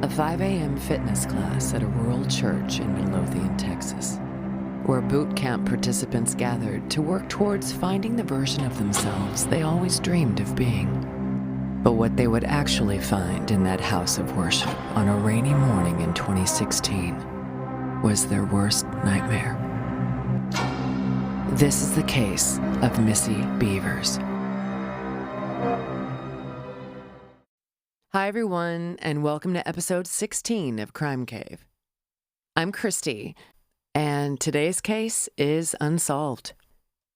a 5 a.m. fitness class at a rural church in Midlothian, Texas, where boot camp participants gathered to work towards finding the version of themselves they always dreamed of being. But what they would actually find in that house of worship on a rainy morning in 2016 was their worst nightmare. This is the case of Missy Beevers. Hi, everyone, and welcome to episode 16 of Crime Cave. I'm Christy, and today's case is unsolved.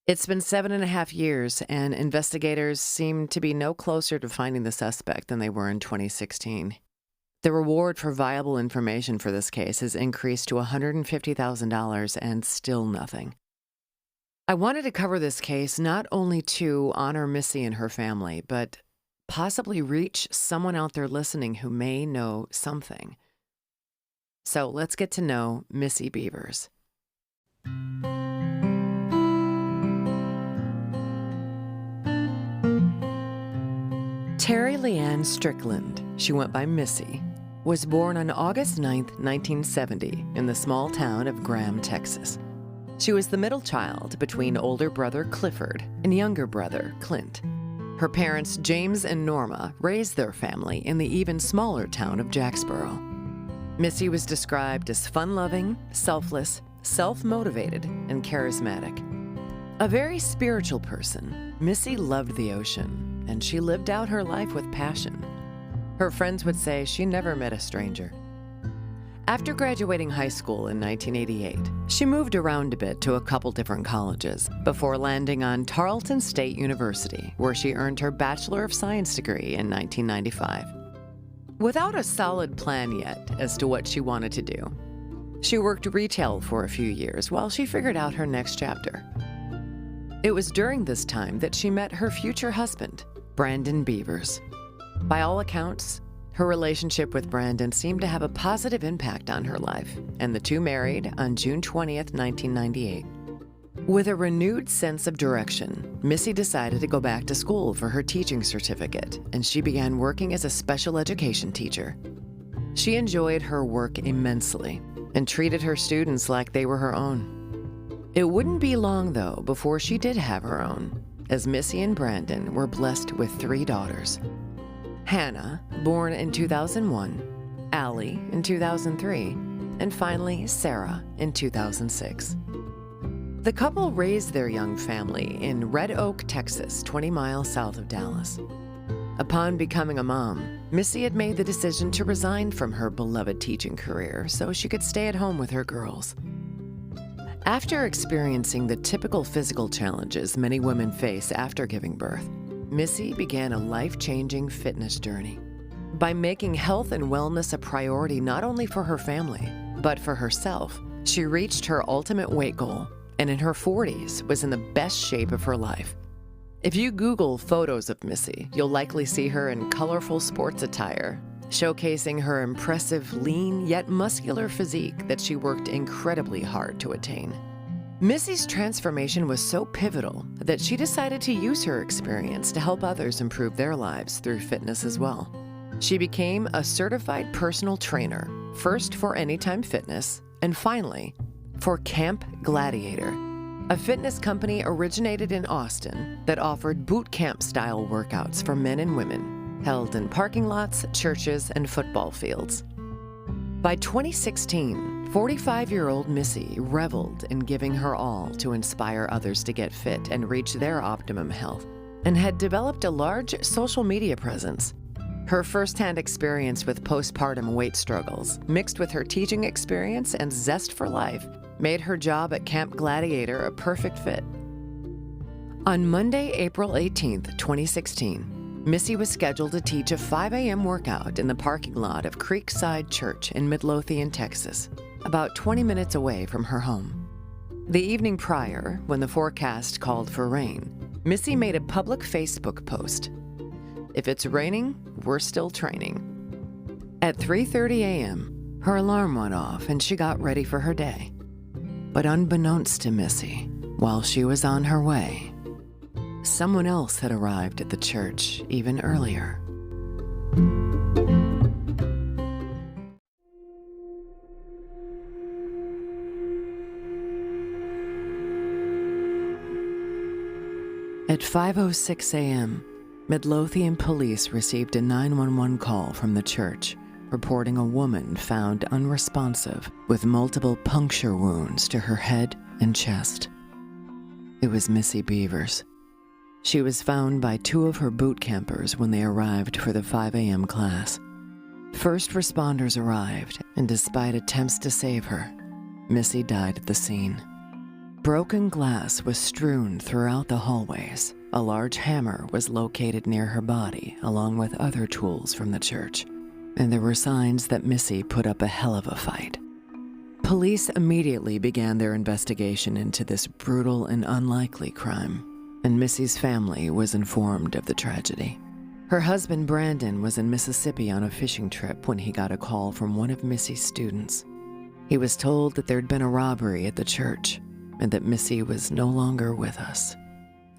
It's been 7.5 years, and investigators seem to be no closer to finding the suspect than they were in 2016. The reward for viable information for this case has increased to $150,000 and still nothing. I wanted to cover this case not only to honor Missy and her family, but possibly reach someone out there listening who may know something. So let's get to know Missy Beevers. Terry Leanne Strickland, she went by Missy, was born on August 9, 1970, in the small town of Graham, Texas. She was the middle child between older brother Clifford and younger brother Clint. Her parents, James and Norma, raised their family in the even smaller town of Jacksboro. Missy was described as fun-loving, selfless, self-motivated, and charismatic. A very spiritual person, Missy loved the ocean, and she lived out her life with passion. Her friends would say she never met a stranger. After graduating high school in 1988, she moved around a bit to a couple different colleges before landing on Tarleton State University, where she earned her Bachelor of Science degree in 1995. Without a solid plan yet as to what she wanted to do, she worked retail for a few years while she figured out her next chapter. It was during this time that she met her future husband, Brandon Beavers. By all accounts, her relationship with Brandon seemed to have a positive impact on her life, and the two married on June 20th, 1998. With a renewed sense of direction, Missy decided to go back to school for her teaching certificate, and she began working as a special education teacher. She enjoyed her work immensely and treated her students like they were her own. It wouldn't be long, though, before she did have her own, as Missy and Brandon were blessed with 3 daughters. Hannah, born in 2001, Allie in 2003, and finally Sarah in 2006. The couple raised their young family in Red Oak, Texas, 20 miles south of Dallas. Upon becoming a mom, Missy had made the decision to resign from her beloved teaching career so she could stay at home with her girls. After experiencing the typical physical challenges many women face after giving birth, Missy began a life-changing fitness journey. By making health and wellness a priority not only for her family, but for herself, she reached her ultimate weight goal, and in her 40s was in the best shape of her life. If you Google photos of Missy, you'll likely see her in colorful sports attire, showcasing her impressive, lean yet muscular physique that she worked incredibly hard to attain. Missy's transformation was so pivotal that she decided to use her experience to help others improve their lives through fitness as well. She became a certified personal trainer, first for Anytime Fitness, and finally for Camp Gladiator, a fitness company originated in Austin that offered boot camp-style workouts for men and women, held in parking lots, churches, and football fields. By 2016, 45-year-old Missy reveled in giving her all to inspire others to get fit and reach their optimum health, and had developed a large social media presence. Her firsthand experience with postpartum weight struggles, mixed with her teaching experience and zest for life, made her job at Camp Gladiator a perfect fit. On Monday, April 18, 2016, Missy was scheduled to teach a 5 a.m. workout in the parking lot of Creekside Church in Midlothian, Texas, about 20 minutes away from her home. The evening prior, when the forecast called for rain, Missy made a public Facebook post. "If it's raining, we're still training." At 3:30 a.m., her alarm went off and she got ready for her day. But unbeknownst to Missy, while she was on her way, someone else had arrived at the church even earlier. At 5:06 a.m., Midlothian police received a 911 call from the church reporting a woman found unresponsive with multiple puncture wounds to her head and chest. It was Missy Bevers. She was found by two of her boot campers when they arrived for the 5 a.m. class. First responders arrived, and despite attempts to save her, Missy died at the scene. Broken glass was strewn throughout the hallways. A large hammer was located near her body, along with other tools from the church, and there were signs that Missy put up a hell of a fight. Police immediately began their investigation into this brutal and unlikely crime, and Missy's family was informed of the tragedy. Her husband Brandon was in Mississippi on a fishing trip when he got a call from one of Missy's students. He was told that there'd been a robbery at the church and that Missy was no longer with us.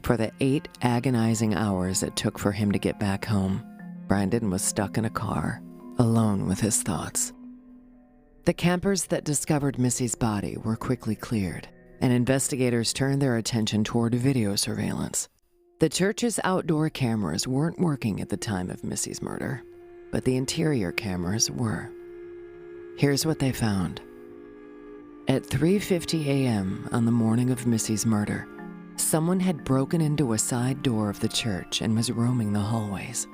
For the 8 agonizing hours it took for him to get back home, Brandon was stuck in a car, alone with his thoughts. The campers that discovered Missy's body were quickly cleared, and investigators turned their attention toward video surveillance. The church's outdoor cameras weren't working at the time of Missy's murder, but the interior cameras were. Here's what they found. At 3:50 a.m. on the morning of Missy's murder, someone had broken into a side door of the church and was roaming the hallways.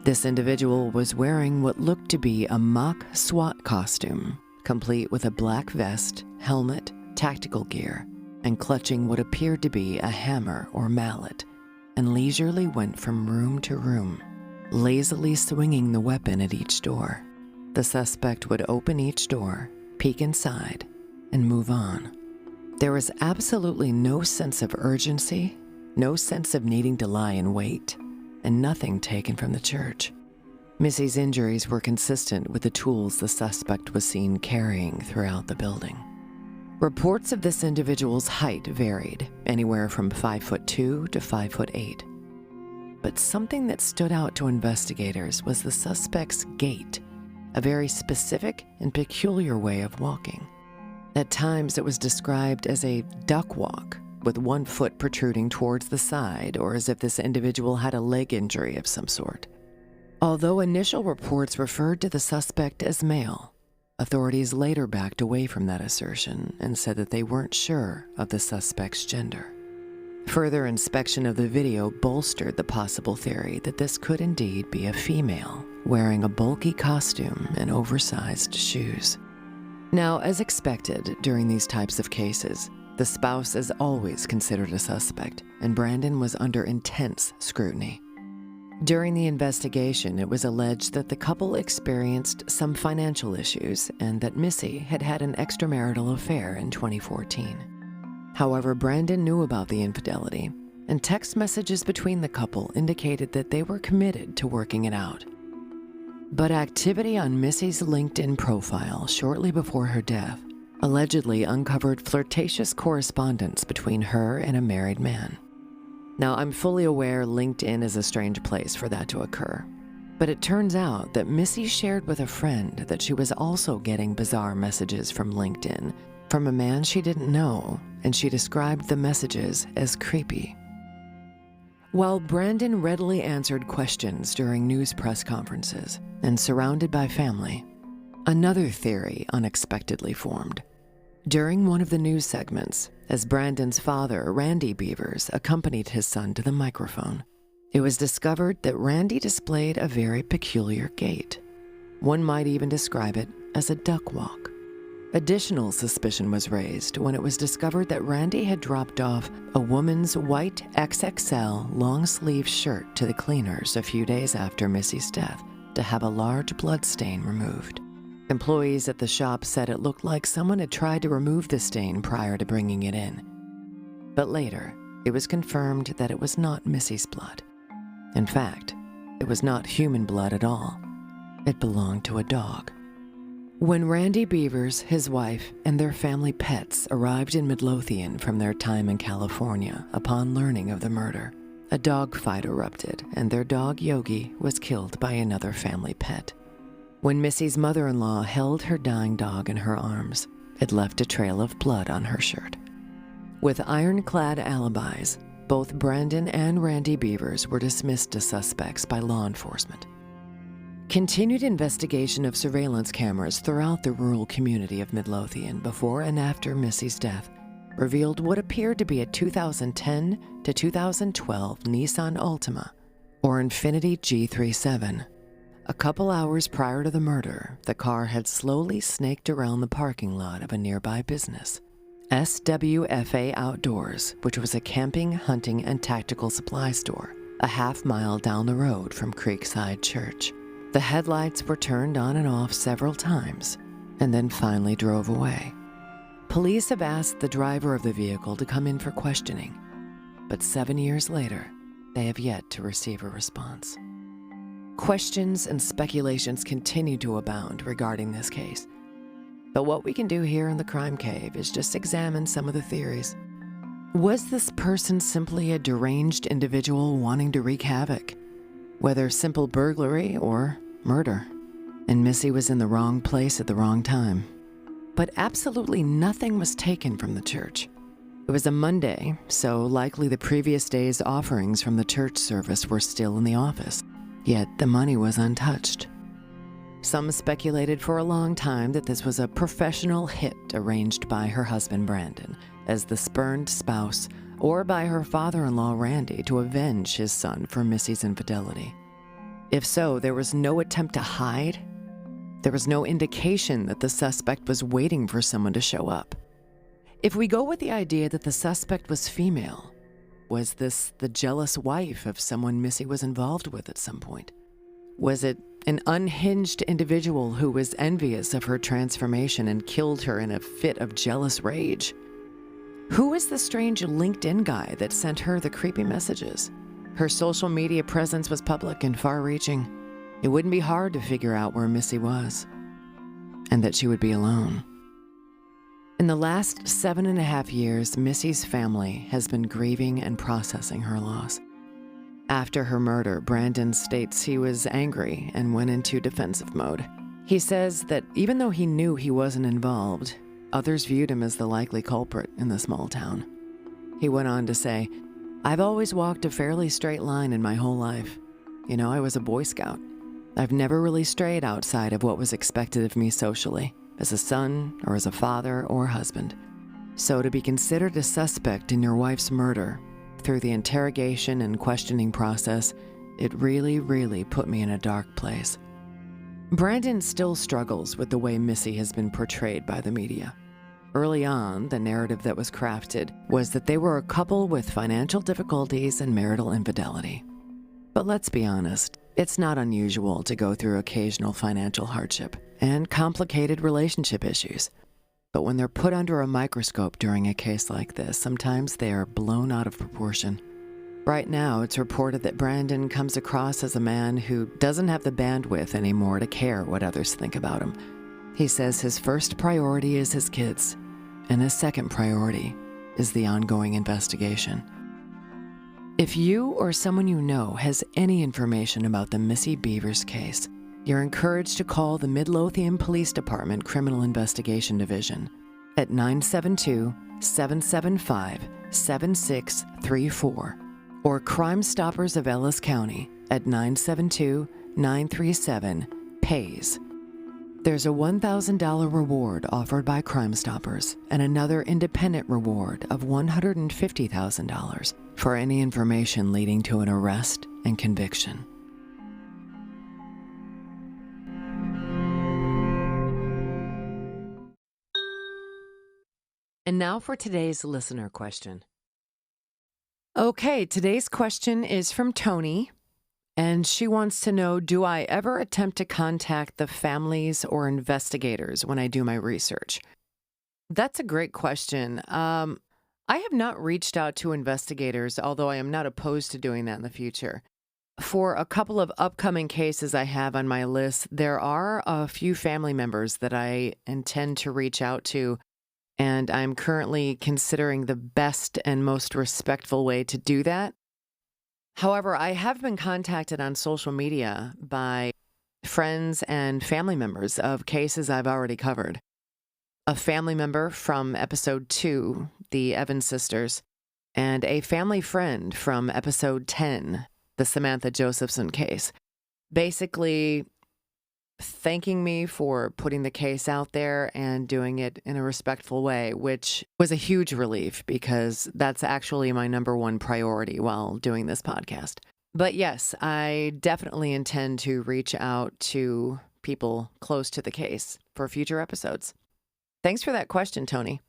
This individual was wearing what looked to be a mock SWAT costume, complete with a black vest, helmet, tactical gear, and clutching what appeared to be a hammer or mallet, and leisurely went from room to room, lazily swinging the weapon at each door. The suspect would open each door, peek inside, and move on. There was absolutely no sense of urgency, no sense of needing to lie in wait, and nothing taken from the church. Missy's injuries were consistent with the tools the suspect was seen carrying throughout the building. Reports of this individual's height varied, anywhere from 5'2" to 5'8". But something that stood out to investigators was the suspect's gait, a very specific and peculiar way of walking. At times, it was described as a duck walk, with one foot protruding towards the side, or as if this individual had a leg injury of some sort. Although initial reports referred to the suspect as male, authorities later backed away from that assertion and said that they weren't sure of the suspect's gender. Further inspection of the video bolstered the possible theory that this could indeed be a female, wearing a bulky costume and oversized shoes. Now, as expected during these types of cases, the spouse is always considered a suspect, and Brandon was under intense scrutiny. During the investigation, it was alleged that the couple experienced some financial issues and that Missy had had an extramarital affair in 2014. However, Brandon knew about the infidelity, and text messages between the couple indicated that they were committed to working it out. But activity on Missy's LinkedIn profile shortly before her death allegedly uncovered flirtatious correspondence between her and a married man. Now, I'm fully aware LinkedIn is a strange place for that to occur, but it turns out that Missy shared with a friend that she was also getting bizarre messages from LinkedIn from a man she didn't know, and she described the messages as creepy. While Brandon readily answered questions during news press conferences and surrounded by family, another theory unexpectedly formed. During one of the news segments, as Brandon's father, Randy Beavers, accompanied his son to the microphone, it was discovered that Randy displayed a very peculiar gait. One might even describe it as a duck walk. Additional suspicion was raised when it was discovered that Randy had dropped off a woman's white XXL long-sleeve shirt to the cleaners a few days after Missy's death to have a large blood stain removed. Employees at the shop said it looked like someone had tried to remove the stain prior to bringing it in. But later, it was confirmed that it was not Missy's blood. In fact, it was not human blood at all. It belonged to a dog. When Randy Beavers, his wife, and their family pets arrived in Midlothian from their time in California upon learning of the murder, a dog fight erupted and their dog Yogi was killed by another family pet. When Missy's mother-in-law held her dying dog in her arms, it left a trail of blood on her shirt. With ironclad alibis, Both Brandon and Randy Beavers were dismissed as suspects by law enforcement. Continued investigation of surveillance cameras throughout the rural community of Midlothian before and after Missy's death revealed what appeared to be a 2010 to 2012 Nissan Altima, or Infiniti G37. A couple hours prior to the murder, the car had slowly snaked around the parking lot of a nearby business, SWFA Outdoors, which was a camping, hunting, and tactical supply store, a half-mile down the road from Creekside Church. The headlights were turned on and off several times, and then finally drove away. Police have asked the driver of the vehicle to come in for questioning, but 7 years later, they have yet to receive a response. Questions and speculations continue to abound regarding this case. But what we can do here in the Crime Cave is just examine some of the theories. Was this person simply a deranged individual wanting to wreak havoc? Whether simple burglary or murder, and Missy was in the wrong place at the wrong time. But absolutely nothing was taken from the church. It was a Monday, so likely the previous day's offerings from the church service were still in the office, yet the money was untouched. Some speculated for a long time that this was a professional hit arranged by her husband Brandon as the spurned spouse, or by her father-in-law Randy to avenge his son for Missy's infidelity. If so, there was no attempt to hide. There was no indication that the suspect was waiting for someone to show up. If we go with the idea that the suspect was female, was this the jealous wife of someone Missy was involved with at some point? Was it an unhinged individual who was envious of her transformation and killed her in a fit of jealous rage? Who was the strange LinkedIn guy that sent her the creepy messages? Her social media presence was public and far-reaching. It wouldn't be hard to figure out where Missy was, and that she would be alone. In the last 7.5 years, Missy's family has been grieving and processing her loss. After her murder, Brandon states he was angry and went into defensive mode. He says that even though he knew he wasn't involved, others viewed him as the likely culprit in the small town. He went on to say, "I've always walked a fairly straight line in my whole life. You know, I was a Boy Scout. I've never really strayed outside of what was expected of me socially, as a son or as a father or husband. So to be considered a suspect in your wife's murder, through the interrogation and questioning process, it really, really put me in a dark place." Brandon still struggles with the way Missy has been portrayed by the media. Early on, the narrative that was crafted was that they were a couple with financial difficulties and marital infidelity. But let's be honest, it's not unusual to go through occasional financial hardship and complicated relationship issues. But when they're put under a microscope during a case like this, sometimes they are blown out of proportion. Right now, it's reported that Brandon comes across as a man who doesn't have the bandwidth anymore to care what others think about him. He says his first priority is his kids, and his second priority is the ongoing investigation. If you or someone you know has any information about the Missy Beevers case, you're encouraged to call the Midlothian Police Department Criminal Investigation Division at 972-775-7634 or Crime Stoppers of Ellis County at 972-937-PAYS. There's a $1,000 reward offered by Crime Stoppers and another independent reward of $150,000 for any information leading to an arrest and conviction. And now for today's listener question. Okay, today's question is from Tony. And she wants to know, do I ever attempt to contact the families or investigators when I do my research? That's a great question. I have not reached out to investigators, although I am not opposed to doing that in the future. For a couple of upcoming cases I have on my list, there are a few family members that I intend to reach out to, and I'm currently considering the best and most respectful way to do that. However, I have been contacted on social media by friends and family members of cases I've already covered. A family member from episode 2, the Evans sisters, and a family friend from episode 10, the Samantha Josephson case, basically thanking me for putting the case out there and doing it in a respectful way, which was a huge relief because that's actually my number one priority while doing this podcast. But yes, I definitely intend to reach out to people close to the case for future episodes. Thanks for that question, Tony.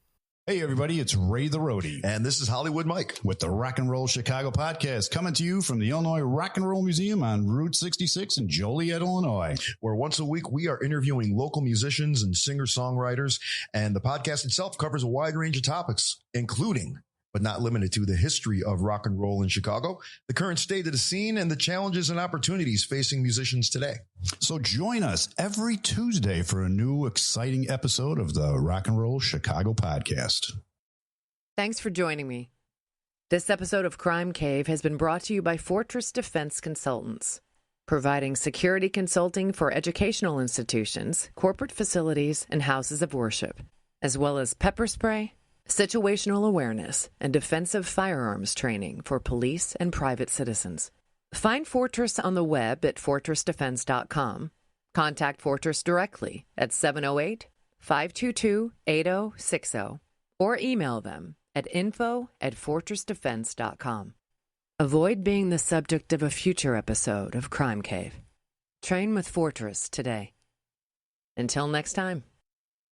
Hey, everybody, it's Ray the Roadie. And this is Hollywood Mike with the Rock and Roll Chicago podcast, coming to you from the Illinois Rock and Roll Museum on Route 66 in Joliet, Illinois. Where once a week we are interviewing local musicians and singer-songwriters, and the podcast itself covers a wide range of topics, including, but not limited to, the history of rock and roll in Chicago, the current state of the scene, and the challenges and opportunities facing musicians today. So join us every Tuesday for a new exciting episode of the Rock and Roll Chicago podcast. Thanks for joining me. This episode of Crime Cave has been brought to you by Fortress Defense Consultants, providing security consulting for educational institutions, corporate facilities, and houses of worship, as well as pepper spray, situational awareness, and defensive firearms training for police and private citizens. Find Fortress on the web at fortressdefense.com. Contact Fortress directly at 708-522-8060 or email them at info@fortressdefense.com. Avoid being the subject of a future episode of Crime Cave. Train with Fortress today. Until next time.